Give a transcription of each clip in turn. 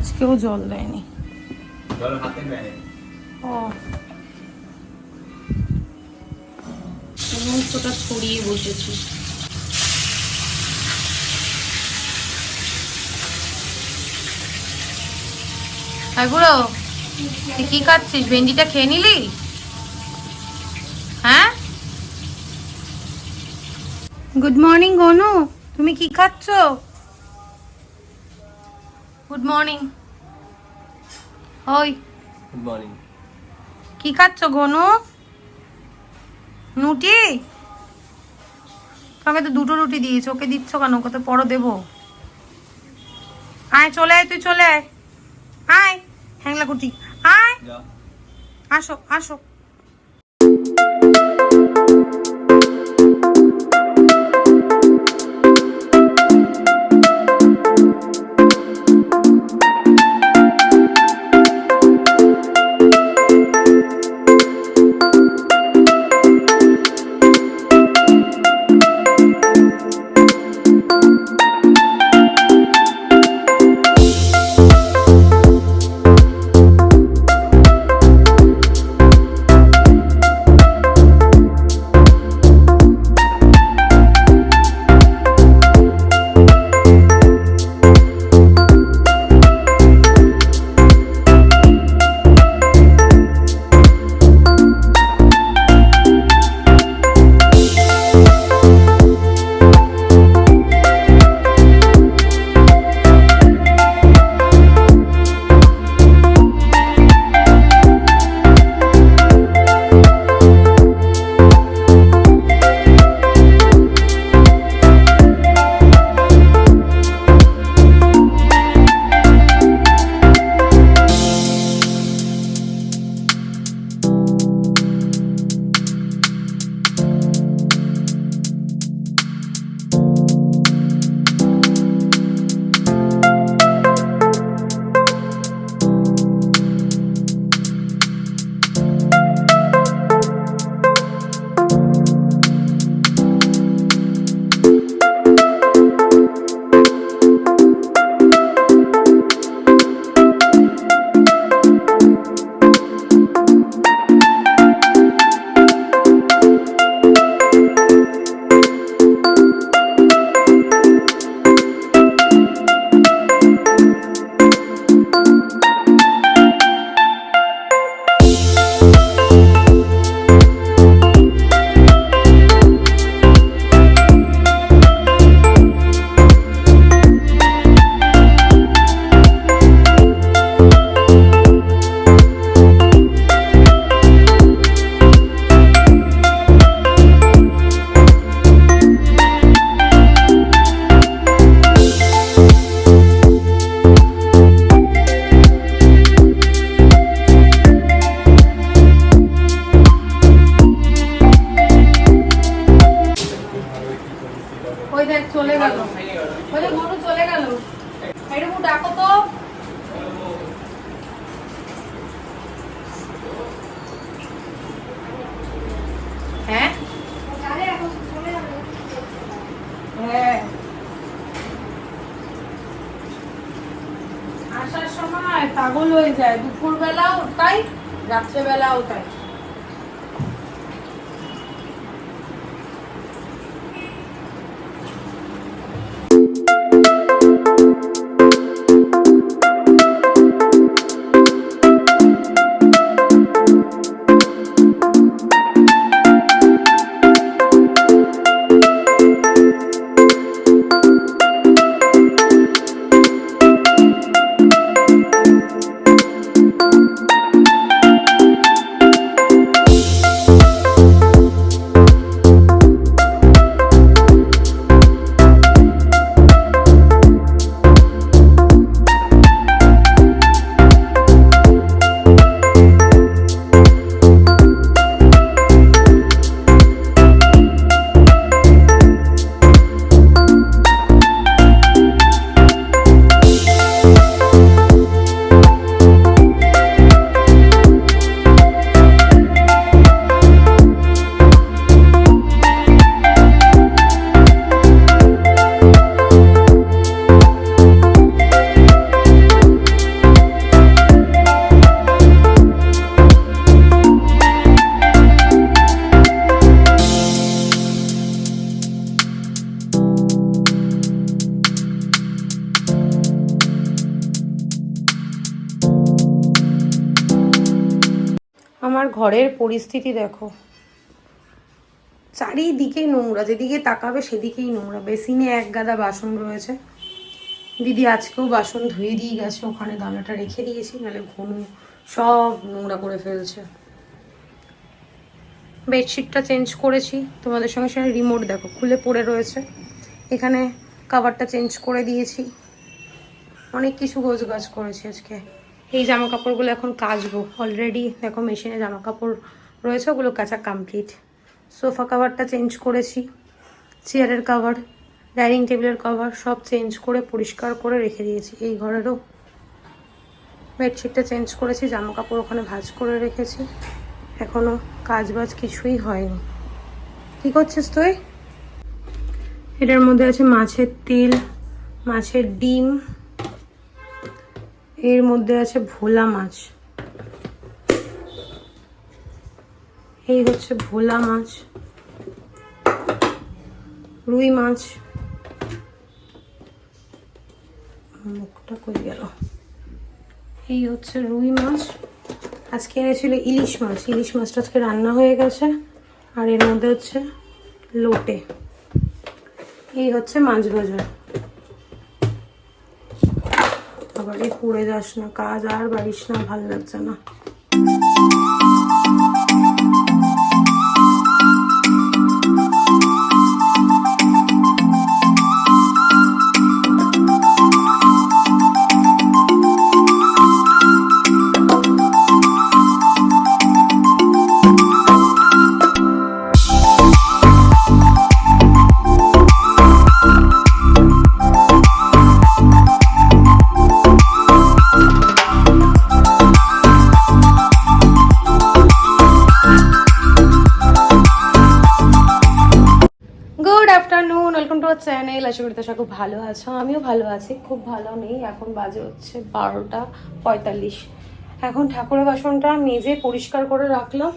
আজকেও জল দেয়নি। জল হাতে নেয়। ও সমস্তটা ছড়িয়ে বসেছি। বুড়ো তুই কি খাচ্ছিস? ভেন্ডিটা খেয়ে নিলি? হ্যাঁ, গুড মর্নিং গনু, তুমি কি খাচ্ছ? Good morning. ওই গুড মর্নিং। কি খাচ্ছ গনু? রুটি? আমাকে তো দুটো রুটি দিয়েছো, ওকে দিচ্ছ কেন? ওকে তো পরও দেবো। আয় চলে আয়, তুই চলে আয়, আয় হ্যাংলা কুটি, আয় আসো আসো। চলে গেল, গরু চলে গেল, এরকম ডাকো তো। হ্যাঁ হ্যাঁ, আসার সময় পাগল হয়ে যায়, দুপুর বেলাও তাই, রাত্রে বেলাও তাই। আমার ঘরের পরিস্থিতি দেখো, চারিদিকে নোংরা, যেদিকে তাকাবে সেদিকেই নোংরা। বেসিনে এক গাদা বাসন রয়েছে, দিদি আজকেও বাসন ধুয়ে দিয়ে গেছে, ওখানে গামলাটা রেখে দিয়েছি, নাহলে ঘুনু সব নোংরা করে ফেলছে। বেডশিটটা চেঞ্জ করেছি, তোমাদের সঙ্গে সেটা রিমোট দেখো খুলে পড়ে রয়েছে, এখানে কাভারটা চেঞ্জ করে দিয়েছি। অনেক কিছু গোছগাছ করেছি আজকে। এই জামা কাপড়গুলো এখন কাচবো, অলরেডি দেখো মেশিনে জামা কাপড় রয়েছে, ওগুলো কাচা কমপ্লিট। সোফা কাভারটা চেঞ্জ করেছি, চেয়ারের কাভার, ডাইনিং টেবিলের কভার সব চেঞ্জ করে পরিষ্কার করে রেখে দিয়েছি। এই ঘরেরও বেডশিটটা চেঞ্জ করেছি, জামা কাপড় ওখানে ভাঁজ করে রেখেছি, এখনও কাজ বাজ কিছুই হয়নি। কী করছিস তুই? এটার মধ্যে আছে মাছের তেল, মাছের ডিম, এর মধ্যে আছে ভোলা মাছ, এই হচ্ছে ভোলা মাছ, রুই মাছ, মুখটা কই গেল, এই হচ্ছে রুই মাছ। আজকে এনেছিল ইলিশ মাছ, ইলিশ মাছটা আজকে রান্না হয়ে গেছে। আর এর মধ্যে হচ্ছে লোটে, এই হচ্ছে মাছ ভাজা। আবার এই পড়ে যাস না, কাজ আর বাড়িস না, ভাল লাগছে না। চ্যানেল, আশা করি তোমরা খুব ভালো আছো, আমিও ভালো আছি। খুব ভালো নেই, এখন বাজে হচ্ছে 12:45। এখন ঠাকুরের বাসনটা মেজে পরিষ্কার করে রাখলাম,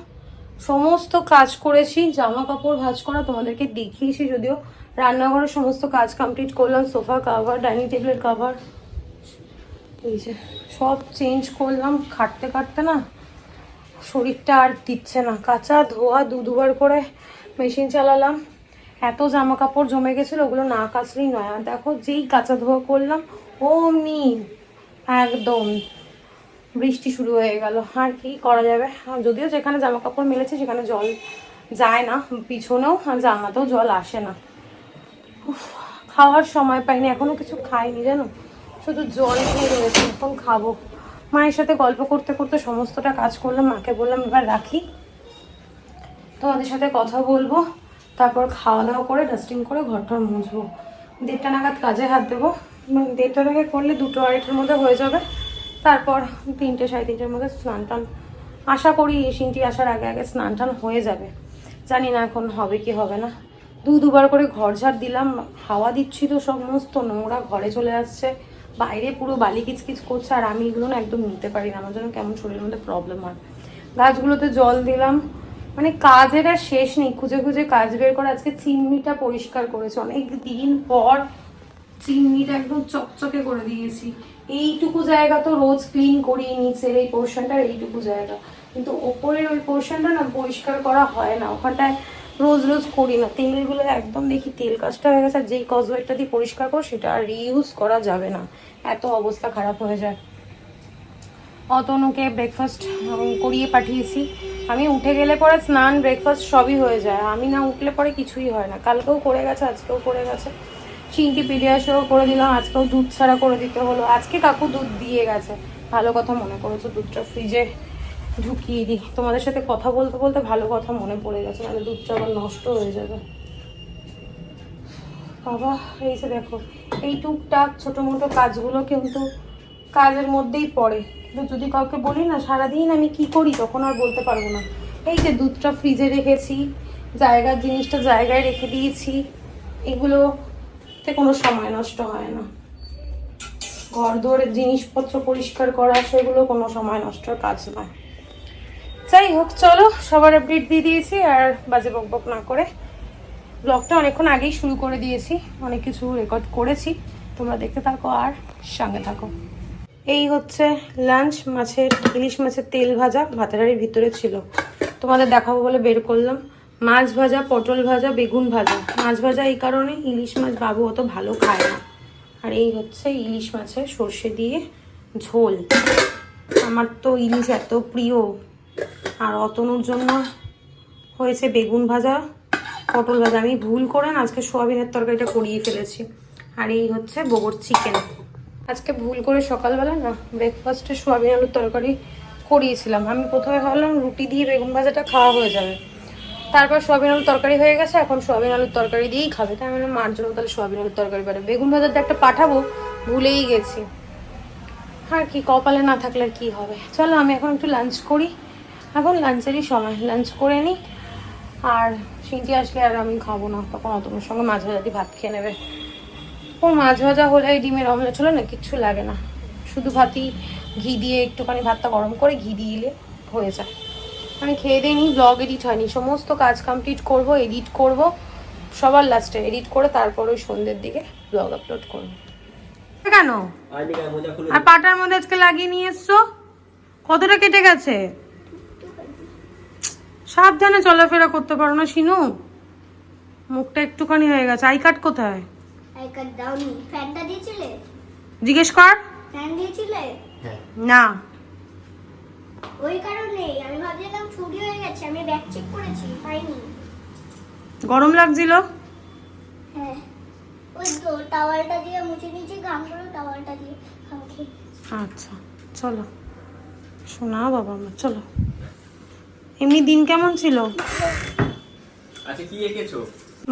সমস্ত কাজ করেছি, জামা কাপড় ভাঁজ করা তোমাদেরকে দেখিয়েছি যদিও। রান্নাঘরের সমস্ত কাজ কমপ্লিট করলাম, সোফা কাভার, ডাইনিং টেবিলের কাভার, এই যে সব চেঞ্জ করলাম। খাটতে খাটতে না শরীরটা আর দিচ্ছে না, কাঁচা ধোয়া দুবার করে মেশিন চালালাম। এত জামা কাপড় জমে গেছিলো, ওগুলো না কাচলেই নয়। আর দেখো যেই কাঁচা ধোয়া করলাম অমনি একদম বৃষ্টি শুরু হয়ে গেল। আর কি করা যাবে, যদিও যেখানে জামা কাপড় মেলেছে সেখানে জল যায় না, পিছনেও আর জানলাতেও জল আসে না। খাওয়ার সময় পাইনি, এখনো কিছু খাইনি জানো, শুধু জল খেয়ে রয়েছে, এখন খাবো। মায়ের সাথে গল্প করতে করতে সমস্তটা কাজ করলাম, মাকে বললাম এবার রাখি, তোমাদের সাথে কথা বলবো, তারপর খাওয়া দাওয়া করে ডাস্টিং করে ঘরটা মুছবো। 1:30 নাগাদ কাজে হাত দেবো, 1:30 থেকে করলে 2-2:30-এর মধ্যে হয়ে যাবে। তারপর 3টে 3:30-এর মধ্যে স্নান টান, আশা করি সিনটি আসার আগে আগে স্নান টান হয়ে যাবে। জানি না এখন হবে কি হবে না। দুবার করে ঘর ঝাড় দিলাম, হাওয়া দিচ্ছি তো সমস্ত নোংরা ঘরে চলে আসছে, বাইরে পুরো বালি কিচকিচ করছে। আর আমি এগুলো না একদম নিতে পারি না, আমার জন্য কেমন শরীরের মধ্যে প্রবলেম হয়। গাছগুলোতে জল দিলাম, মানে কাজের আর শেষ নেই, খুঁজে খুঁজে কাজ বের করে। আজকে চিমনিটা পরিষ্কার করেছে, অনেক দিন পর চিমনিটা একদম চকচকে করে দিয়েছি। এইটুকু জায়গা তো রোজ ক্লিন করি, নিচের এই পোর্শনটার এইটুকু জায়গা, কিন্তু ওপরের ওই পোর্শনটা না পরিষ্কার করা হয় না, ওখানটায় রোজ রোজ করি না। তেলগুলো একদম দেখি তেল কাজটা হয়ে গেছে, আর যেই কসবাইটটা দিয়ে পরিষ্কার করো সেটা আর রিইউজ করা যাবে না, এত অবস্থা খারাপ হয়ে যায়। অতনুকে ব্রেকফাস্ট করিয়ে পাঠিয়েছি, আমি উঠে গেলে পরে স্নান ব্রেকফাস্ট সবই হয়ে যায়, আমি না উঠলে পরে কিছুই হয় না। কালকেও করে গেছে, আজকেও করে গেছে। চিংটি পিডিয়াশও করে দিলাম, আজকেও দুধ ছাড়া করে দিতে হলো। আজকে কাকু দুধ দিয়ে গেছে, ভালো কথা মনে করেছো, দুধটা ফ্রিজে ঢুকিয়ে দিই। তোমাদের সাথে কথা বলতে বলতে ভালো কথা মনে পড়ে গেছে, নাহলে দুধটা আবার নষ্ট হয়ে যাবে। বাবা এই যে দেখো, এই টুকটাক ছোটো মোটো কাজগুলো কিন্তু কাজের মধ্যেই পড়ে, কিন্তু যদি কাউকে বলি না সারাদিন আমি কি করি তখন আর বলতে পারবো না। এই যে দুধটা ফ্রিজে রেখেছি, জায়গার জিনিসটা জায়গায় রেখে দিয়েছি, এগুলোতে কোনো সময় নষ্ট হয় না। ঘর দুয়ারের জিনিসপত্র পরিষ্কার করা, সেগুলো কোনো সময় নষ্টর কাজ নয়। যাই হোক, চলো সবার আপডেট দিয়ে দিয়েছি, আর বাজে বকবক না করে ব্লগটা অনেকক্ষণ আগেই শুরু করে দিয়েছি, অনেক কিছু রেকর্ড করেছি, তোমরা দেখতে থাকো আর সঙ্গে থাকো। এই হচ্ছে লাঞ্চ, ইলিশ মাছের তেল ভাজা ভাতের হাঁড়ির ভিতরে ছিল, তোমাদের দেখাবো বলে বের করলাম। মাছ ভাজা, পটল ভাজা, বেগুন ভাজা। মাছ ভাজা এই কারণে, ইলিশ মাছ বাবু অত ভালো খায় না। আর এই হচ্ছে ইলিশ মাছের সর্ষে দিয়ে ঝোল। আমার তো ইলিশ এত প্রিয়। আর অতনুর জন্য হয়েছে বেগুন ভাজা, পটল ভাজা। আমি ভুল করে না আজকে সোয়াবিনের তরকারিটা করিয়ে ফেলেছি। আর এই হচ্ছে গোবর চিকেন। আজকে ভুল করে সকালবেলা না ব্রেকফাস্টে সোয়াবিন আলুর তরকারি করিয়েছিলাম। আমি প্রথমে ভাবলাম রুটি দিয়ে বেগুন ভাজাটা খাওয়া হয়ে যাবে, তারপর সোয়াবিন আলুর তরকারি হয়ে গেছে, এখন সোয়াবিন আলুর তরকারি দিয়েই খাবে। তাই আমি মার জন্য তাহলে সোয়াবিন আলুর তরকারি পাঠাবো। বেগুন ভাজাটা একটা পাঠাবো, ভুলেই গেছি। আর কি, কপালে না থাকলে আর কি হবে। চলো আমি এখন একটু লাঞ্চ করি, এখন লাঞ্চেরই সময়, লাঞ্চ করে নিই। আর সিনটি আসলে আর আমি খাবো না, তখন অতনুর সঙ্গে মাছ ভাজা দিয়ে ভাত খেয়ে নেবে। ওর মাছ ভাজা হলে ডিমের অমলেট হলে না কিচ্ছু লাগে না, শুধু ভাতই ঘি দিয়ে একটুখানি ভাতটা গরম করে ঘি দিয়ে দিলে হয়ে যায়। আমি খেয়ে দিয়ে নিই, ব্লগ এডিট হয়নি, সমস্ত কাজ কমপ্লিট করব, এডিট করব, সবার লাস্টে এডিট করে তারপর ওই সন্ধ্যের দিকে ব্লগ আপলোড করব। কেন আর পাটার মধ্যে আজকে লাগিয়ে নিয়ে এসছো? কতটা কেটে গেছে? সাবধানে চলাফেরা করতে পারো না শিনু? মুখটা একটুখানি হয়ে গেছে। আই কার্ড কোথায়? আই কার্ড দাওনি, ফ্যানটা দিয়েছিলে? জিজ্ঞেস কর। ফ্যান দিয়েছিলে? না, ওই কারণেই আমি ভাবছিলাম ছুটি হয়ে গেছে, আমি ব্যাগ চেক করেছি, পাইনি। গরম লাগছিল। হ্যাঁ, ওই তো টাওয়ালটা দিয়ে মুছে নিয়েছি, ঘামগুলো টাওয়ালটা দিয়ে খামখি। আচ্ছা চলো শোনা বাবা আমার, চলো। এমনি দিন কেমন ছিল? আচ্ছা কি এঁকেছো?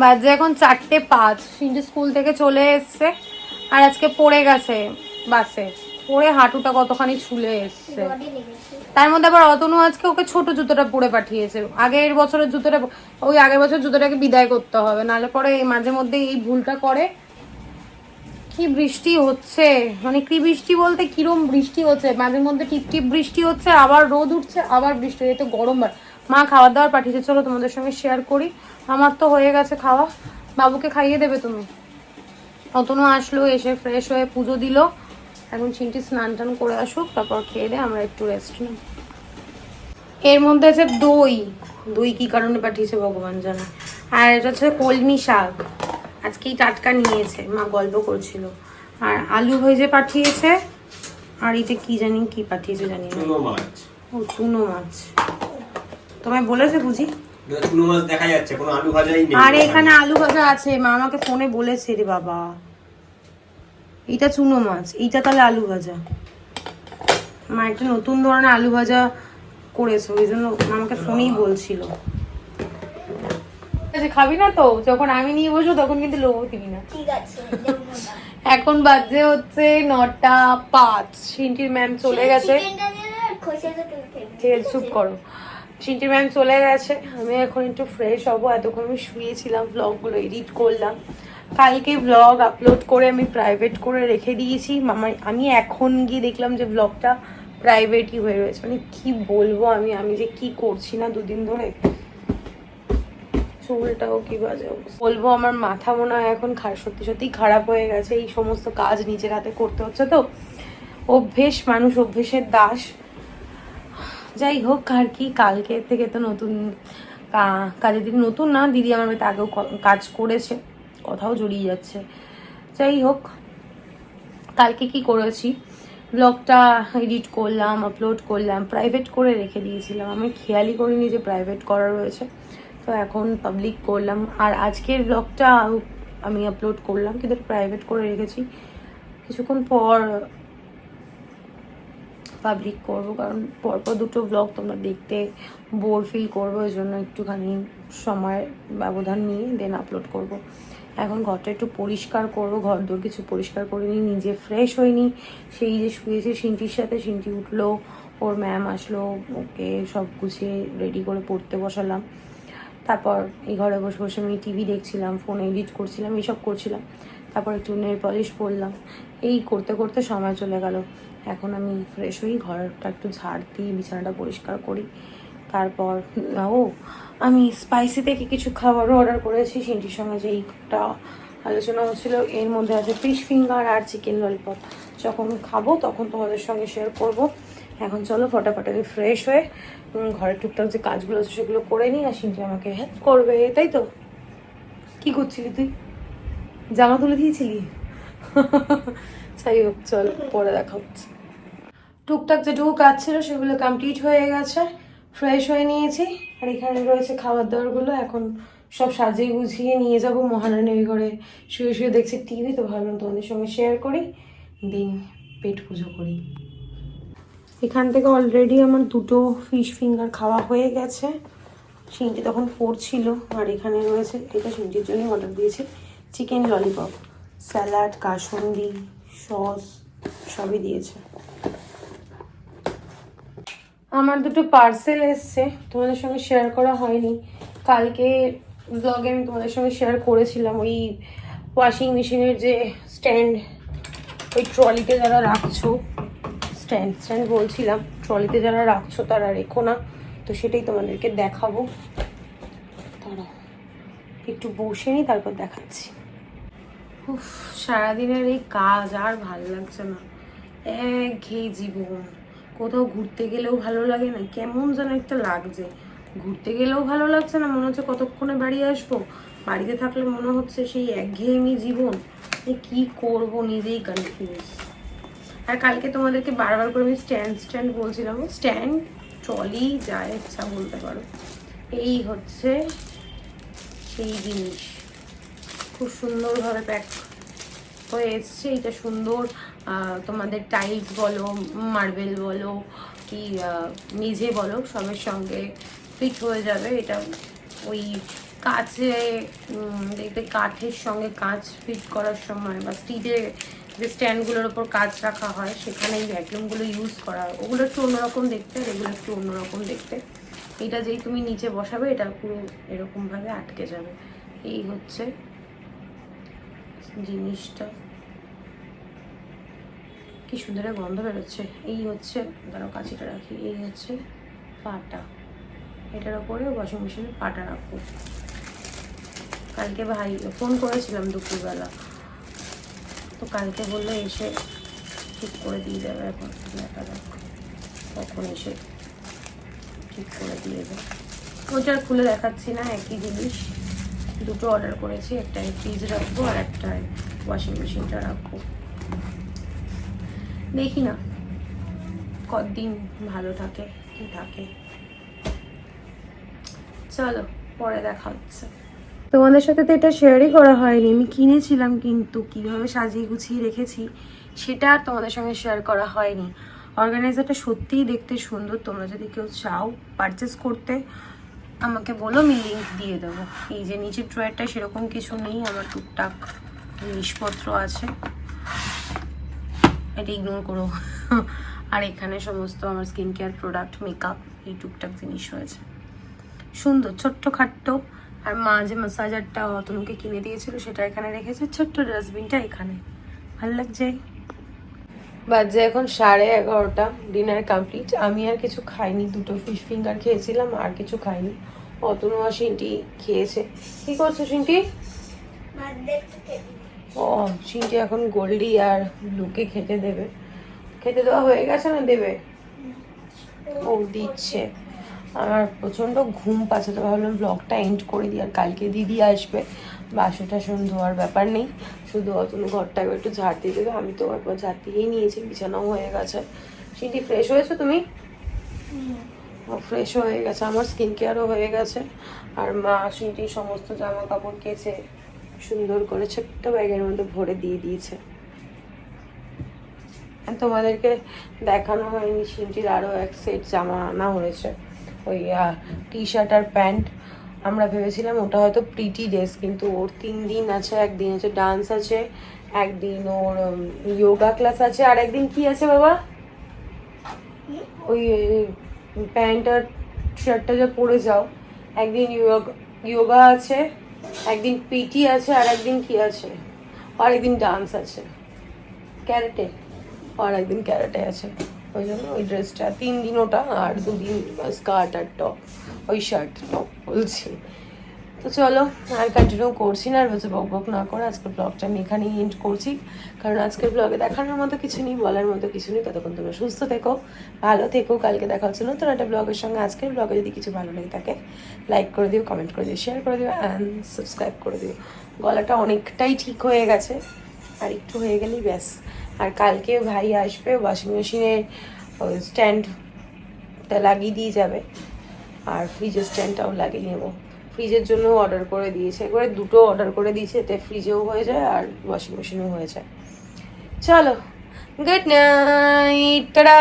বাজে এখন 4:05। সিন্টু স্কুল থেকে চলে এসছে আর আজকে পড়ে গেছে বাসে, পড়ে হাঁটুটা কতখানি ছুলে এসছে। বডি লেগেছে। তার মধ্যে আবার অতনু আজকে ওকে ছোট জুতোটা পরে পাঠিয়েছে। আগের বছরের জুতোটা, ওই আগের বছর জুতোটাকে বিদায় করতে হবে, নাহলে পরে এই মাঝে মধ্যে এই ভুলটা করে। কি বৃষ্টি হচ্ছে, মানে কি বৃষ্টি বলতে কিরম বৃষ্টি হচ্ছে, মাঝে মধ্যে টিপ টিপ বৃষ্টি হচ্ছে, আবার রোদ উঠছে, আবার বৃষ্টি হচ্ছে, তো গরম। মা খাবার দাবার পাঠিয়েছে, চলো তোমাদের সঙ্গে শেয়ার করি। আমার তো হয়ে গেছে খাওয়া, বাবুকে খাইয়ে দেবে তুমি। অতনু আসলো, এসে ফ্রেশ হয়ে পুজো দিল। এখন চিন্টি স্নান টান করে আসুক, তারপর খেয়ে দিয়ে আমরা একটু রেস্ট নেব। এর মধ্যে আছে দই। দই কি কারণে পাঠিয়েছে ভগবান জানে। আর এটা হচ্ছে কলমি শাক, আজকেই টাটকা নিয়েছে, মা গল্প করছিল। আর আলু ভেজে পাঠিয়েছে। আর এটা কি জানি কি পাঠিয়েছে জানি না। চুনো মাছ। ও চুনো মাছ, তোমায় বলেছে বুঝি? চুনো মাছ দেখা যাচ্ছে, কোনো আলু ভাজাই নেই। আরে এখানে আলু ভাজা আছে, মা আমাকে ফোনে বলেছে রে বাবা। এইটা চুনো মাছ, এইটা তাহলে আলু ভাজা। মা একটা নতুন ধরনের আলু ভাজা করেছে, ওই জন্য আমাকে ফোনেই বলছিল। খাবি না তো? যখন আমি নিয়ে বসবো তখন কিন্তু লোভও দিবি না। ঠিক আছে, দেবো না। এখন বাজে হচ্ছে 9:05। সিন্টির ম্যাম চলে গেছে। চিকেনটা দিয়ে দাও, আর খোসাটা তুলে ফেলবে। ঠিক আছে, চুপ করো। সিন্টির ম্যাম চলে গেছে, আমি এখন একটু ফ্রেশ হবো। এতক্ষণ আমি শুয়েছিলাম, ব্লগগুলো এডিট করলাম। কালকে ব্লগ আপলোড করে আমি প্রাইভেট করে রেখে দিয়েছি। আমি এখন গিয়ে দেখলাম যে ব্লগটা প্রাইভেটই হয়ে রয়েছে। মানে কি বলবো, আমি যে কি করছি না দুদিন ধরে। চুলটাও কি বাজে বলবো, আমার মাথা মনে হয় এখন সত্যি সত্যি খারাপ হয়ে গেছে। এই সমস্ত কাজ নিজের হাতে করতে হচ্ছে তো, অভ্যেস, মানুষ অভ্যেসের দাস। যাই হোক, আর কি, কালকে থেকে তো নতুন কাজের দিন। নতুন না, দিদি আমার বাড়িতে আগেও কাজ করেছে, কথাও জড়িয়ে যাচ্ছে। যাই হোক, কালকে কি করেছি, ব্লগটা এডিট করলাম, আপলোড করলাম, প্রাইভেট করে রেখে দিয়েছিলাম। আমি খেয়ালই করিনি যে প্রাইভেট করা রয়েছে, তো এখন পাবলিক করলাম। আর আজকের ব্লগটা আমি আপলোড করলাম, কিন্তু প্রাইভেট করে রেখেছি। কিছুক্ষণ পর পাবলিক করবো, কারণ পরপর দুটো ব্লগ তোমরা দেখতে বোর ফিল করবো, ওই জন্য একটুখানি সময় ব্যবধান নিয়ে দেন আপলোড করব। এখন ঘরটা একটু পরিষ্কার করবো, ঘর দোর কিছু পরিষ্কার করে নিই, নিজে ফ্রেশ হইনি। সেই যে শুয়েছি সিন্টির সাথে, সিন্টি উঠলো, ওর ম্যাম আসলো, ওকে সব গুছিয়ে রেডি করে পড়তে বসালাম। তারপর এই ঘরে বসে বসে আমি টিভি দেখছিলাম, ফোন এডিট করছিলাম, এইসব করছিলাম। তারপর একটু নেল পলিশ পরলাম, এই করতে করতে সময় চলে গেল। এখন আমি ফ্রেশ হই, ঘরটা একটু ঝাড় দিই, বিছানাটা পরিষ্কার করি। তারপর আমি স্পাইসি থেকে কিছু খাবারও অর্ডার করেছি সিন্টির সঙ্গে, যে এইটা আলোচনা হচ্ছিল এর মধ্যে আছে ফিশ ফিঙ্গার আর চিকেন ললিপপ। যখন খাবো তখন তোমাদের সঙ্গে শেয়ার করব। এখন চলো ফটাফট আমি ফ্রেশ হয়ে ঘরের টুকটাক যে কাজগুলো আছে সেগুলো করে নিই, আর সিনটি আমাকে হেল্প করবে, তাই তো? কি করছিলি তুই? জামা তুলে দিয়েছিলি? যাই হোক, চল পরে দেখা হচ্ছে। টুকটাক যেটুকু কাজ ছিল সেগুলো কমপ্লিট হয়ে গেছে, ফ্রেশ হয়ে নিয়েছি। আর এখানে রয়েছে খাবার দাবারগুলো, এখন সব সাজিয়ে গুছিয়ে নিয়ে যাব মহারানী ওই ঘরে। শুয়ে শুয়ে দেখছি টিভি, তো ভাবলাম তোমাদের সঙ্গে শেয়ার করি, দিন পেট পুজো করি। এখান থেকে অলরেডি আমার 2টো ফিশ ফিঙ্গার খাওয়া হয়ে গেছে। সিনটি তখন পড়ছিল। আর এখানে রয়েছে, এটা সিনটির জন্য অর্ডার দিয়েছি, chicken lollipop, salad, kasundi, sauce সবই দিয়েছে। আমার 2টো পার্সেল এসছে, তোমাদের সঙ্গে শেয়ার করা হয়নি। কালকে ব্লগে আমি তোমাদের সঙ্গে শেয়ার করেছিলাম ওই ওয়াশিং মেশিনের যে স্ট্যান্ড, ওই ট্রলিতে যারা রাখছো, স্ট্যান্ড বলছিলাম, ট্রলিতে যারা রাখছো তারা রেখো না, তো সেটাই তোমাদেরকে দেখাবো। তারা একটু বসে নি, তারপর দেখাচ্ছি। উফ, সারাদিনের এই কাজ আর ভালো লাগছে না, একঘেয়ে জীবন। কোথাও ঘুরতে গেলেও ভালো লাগে না, কেমন যেন একটা লাগছে। ঘুরতে গেলেও ভালো লাগছে না, মনে হচ্ছে কতক্ষণে বাড়ি আসবো। বাড়িতে থাকলে মনে হচ্ছে সেই একঘেয়েমি জীবন, কি করব নিজেই কনফিউজ। আর কালকে তোমাদেরকে বারবার করে আমি স্ট্যান্ড বলছিলাম, স্ট্যান্ড ট্রলি যা ইচ্ছা বলতে পারো। এই হচ্ছে সেই জিনিস, খুব সুন্দরভাবে প্যাক হয়ে এসছে। এটা সুন্দর, তোমাদের টাইলস বলো, মার্বেল বলো, কি মেঝে বলো, সবের সঙ্গে ফিট হয়ে যাবে। এটা ওই কাচে দেখতে কাঠের সঙ্গে কাঁচ ফিট করার সময়, বা স্টিলের যে স্ট্যান্ডগুলোর ওপর কাঁচ রাখা হয় সেখানে এই ভ্যাকুয়ামগুলো ইউজ করা হয়। ওগুলো একটু অন্যরকম দেখতে, আর এগুলো একটু অন্যরকম দেখতে। এটা যেই তুমি নিচে বসাবে এটা পুরো এরকমভাবে আটকে যাবে। এই হচ্ছে জিনিসটা, কি সুন্দর গন্ধ বেরোচ্ছে। এই হচ্ছে, ধরো কাছিটা রাখি, এই হচ্ছে পাটা, এটার ওপরে ওয়াশিং মেশিনে পাটা রাখবো। কালকে ভাই ফোন করেছিলাম দুপুরবেলা, তো কালকে বললো এসে ঠিক করে দিয়ে যাবে। এখন দেখা যাক কখন এসে ঠিক করে দিয়ে যাবে। ওটা খুলে দেখাচ্ছি না, একই জিনিস। 2টো অর্ডার করেছি, একটা ফ্রিজ রাখবো আর একটা ওয়াশিং মেশিনটা রাখবো। দেখি না কতদিন ভালো থাকে কি থাকে। চলো পরে দেখা হচ্ছে। তোমাদের সাথে তো এটা শেয়ারই করা হয়নি, আমি কিনেছিলাম কিন্তু কিভাবে সাজিয়ে গুছিয়ে রেখেছি সেটা আর তোমাদের সঙ্গে শেয়ার করা হয়নি। অর্গানাইজারটা সত্যিই দেখতে সুন্দর, তোমরা যদি কেউ চাও পারচেস করতে আমাকে বলো, আমি লিঙ্ক দিয়ে দেবো। এই যে নিচের ড্রয়ারটা সেরকম কিছু নেই, আমার টুকটাক জিনিসপত্র আছে, এটা ইগনোর করো। আর এখানে সমস্ত আমার স্কিন কেয়ার প্রোডাক্ট, মেকআপ, এই টুকটাক জিনিস রয়েছে, সুন্দর ছোট্ট খাট্ট। আর মা যে ম্যাসাজারটা অতনুকে কিনে দিয়েছিল সেটা এখানে রেখেছে, ছোট্ট ডাস্টবিনটা এখানে, ভালো লাগছে। বাজে এখন 11:30, ডিনার কমপ্লিট। আমি আর কিছু খাইনি, 2টো ফিশ ফিঙ্গার খেয়েছিলাম, আর কিছু খাইনি। অতনু আর সিনটি খেয়েছে। কি করছো সিনটি? ও, সিনটি এখন গোল্ডি আর ব্লুকে খেতে দেবে। খেতে দেওয়া হয়ে গেছে না দেবে? ও দিচ্ছে। আমার প্রচণ্ড ঘুম পাচ্ছে, তো ভাবলাম ব্লগটা এন্ড করে দিই। আর কালকে দিদি আসবে, বাসন টাসন ধোয়ার ব্যাপার নেই, শুধু অতনু ঘরটা একটু ঝাড় দিয়ে দেবে। আমি তো একবার ঝাড় দিয়েই নিয়েছি, বিছানাও হয়ে গেছে। সিনটি ফ্রেশ হয়েছো তুমি? ফ্রেশ হয়ে গেছে, আমার স্কিন কেয়ারও হয়ে গেছে। আর মা সিনটির সমস্ত জামা কাপড় কেচে সুন্দর করে ছোট্ট ব্যাগের মধ্যে ভরে দিয়ে দিয়েছে। তোমাদেরকে দেখানো হয়নি, সিনটির আরও এক সেট জামা আনা হয়েছে, ওই টি শার্ট আর প্যান্ট। আমরা ভেবেছিলাম ওটা হয়তো প্রিটি ড্রেস, কিন্তু ওর 3 দিন আছে। একদিন আছে ডান্স আছে, একদিন ওর যোগা ক্লাস আছে, আর একদিন কি আছে বাবা? ওই প্যান্ট আর শার্টটা যা পরে যাও, একদিন যোগা আছে, একদিন পিটি আছে, আর একদিন কি আছে, আর একদিন ডান্স আছে, ক্যারেটে, আর একদিন ক্যারেটে আছে। ওই জন্য ওই ড্রেসটা 3 দিন ওটা, আর 2 দিন স্কার্ট আর টপ, ওই শার্ট টপ বলছি। তো তো চলো আর কন্টিনিউ করছি না, আর হচ্ছে বক বক না করে আজকের ব্লগটা আমি এখানেই এন্ড করছি, কারণ আজকের ব্লগে দেখানোর মতো কিছু নেই, বলার মতো কিছু নেই। ততক্ষণ তোমরা সুস্থ থেকো, ভালো থেকো, কালকে দেখা হচ্ছে নতুন একটা ব্লগের সঙ্গে। আজকের ব্লগে যদি কিছু ভালো লেগে থাকে লাইক করে দিও, কমেন্ট করে দিও, শেয়ার করে দিও অ্যান্ড সাবস্ক্রাইব করে দিও। গলাটা অনেকটাই ঠিক হয়ে গেছে, আর একটু হয়ে গেলেই ব্যাস। আর কালকে ভাই আসবে, ওয়াশিং মেশিনের স্ট্যান্ডটা লাগিয়ে দিয়ে যাবে, আর ফ্রিজের স্ট্যান্ডটাও লাগিয়ে নেবো। ফ্রিজের জন্য অর্ডার করে দিয়েছে, একবারে দুটো অর্ডার করে দিয়েছে, এতে ফ্রিজেও হয়ে যায় আর ওয়াশিং মেশিনেও হয়ে যায়। চলো, গুড নাইট, টাটা।